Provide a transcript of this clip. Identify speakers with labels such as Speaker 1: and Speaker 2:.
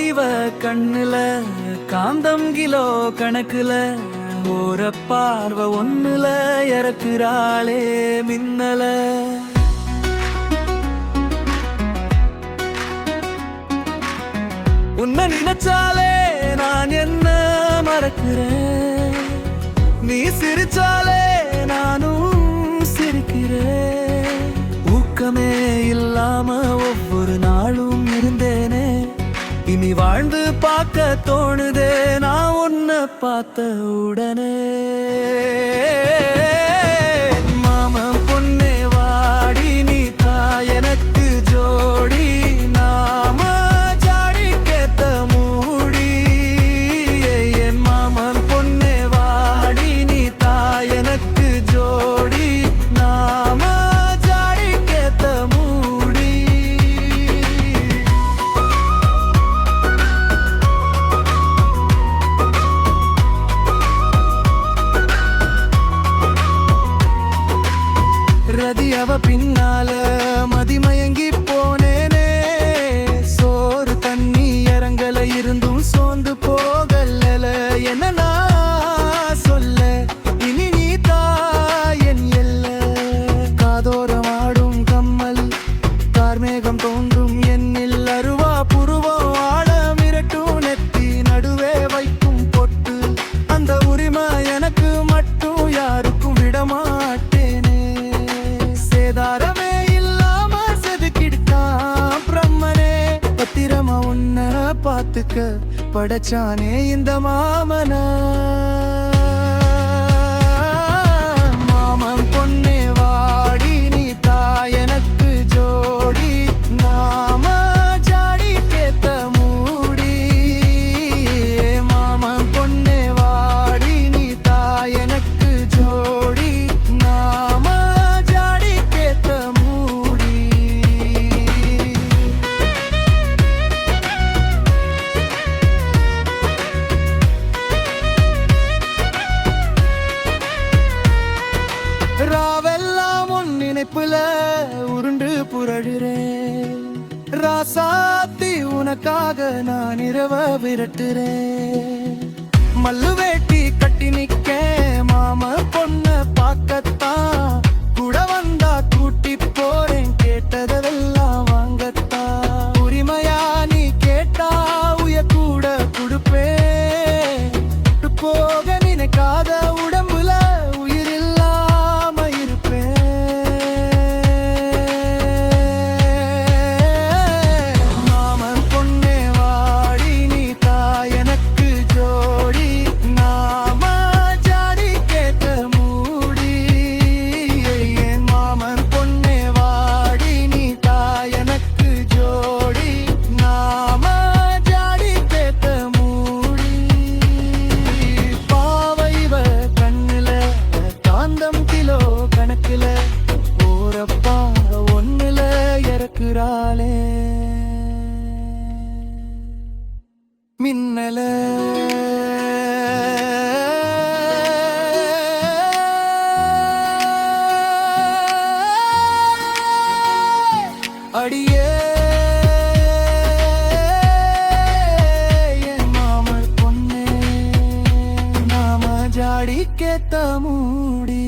Speaker 1: இவ கண்ணுல காந்தம் கிலோ கணக்குல ஓர பார்வை ஒண்ணுல இறக்குறாளே மின்னல. உன்னை நினைச்சாலே நான் என்ன மறக்கிறேன், நீ சிரிச்சாலே நானும் சிரிக்கிறேன். ஊக்கமே இல்லாம ஒவ்வொரு நாளும் இருந்தேனே, இனி வாழ்ந்து பார்க்க தோணுதே நான் உன்னை பார்த்த உடனே. மாமன் பொண்ணே வாடி நீ தான் எனக்கு ஜோடி, நாம ஜாடி கேத்த மூடி. என் மாமன் பொண்ணே வாடி நீ தான் எனக்கு ஜோடி, நாம ஜாடி கேத்த மூடி. ரதி அவ பின்னால மதிமயங்கி போனேனே, சோறு தண்ணி இறங்கல இருந்தும் சோர்ந்து போகல. என்ன நான் சொல்ல இனி நீ தாயன் எல்ல. காதோரம் ஆடும் கம்மல் கார்மேகம் தோன்றும் என்னில் அருவா புருவம் ஆழ மிரட்டும் நெத்தி நடுவே வைக்கும் பொட்டு. அந்த உரிமை எனக்கு மட்டும் யாருக்கும் விடமாட்டேனே. சேதாரமே இல்லாம செதுக்கிட்டான் பிரம்மனே, பத்திரமா உன்னை பார்த்துக்க படைச்சானே இந்த மாமனா. மாமன் பொண்ணே வாடி நீ தான் எனக்கு ஜோடி, நாம ஜாடி கேத்த மூடி. மாமன் பொண்ணே வாடி நீ தான் எனக்கு ஜோடி, நாம ஜாடி கேத்த மூடி. ராவெல்லாம் உன் நினைப்புல உருண்டு புரழுறேன், ராசாத்தி உனக்காக நான் இரவ விரட்டுறேன். மல்லு வேட்டி கட்டி நிக்க மாம பொண்ண பார்க்கத்தான், கூட வந்தா கூட்டி போறேன் கேட்டதெல்லாம் வாங்கத்தான். உரிமையா நீ கேட்டா உய கூட கொடுப்பேன், போக நினைக்காத உடம்புல உயிர் இல்லாம இருப்பேன். மாமன் பொண்ணே வாடி நீ தான் எனக்கு ஜோடி, நாம ஜாடி கேட்ட மூடி. என் மாமன் பொண்ணே வாடி நீ தான் எனக்கு ஜோடி, நாம ஜாடி கேட்ட மூடி. பாவைவ கண்ணுல காந்தம் கிலோ கணக்குல ஓரப்பா ஒண்ணுல இறக்குறாளே மின்னல. அடியே என் மாமன் பொண்ணே, நாம ஜாடி கேத்த மூடி.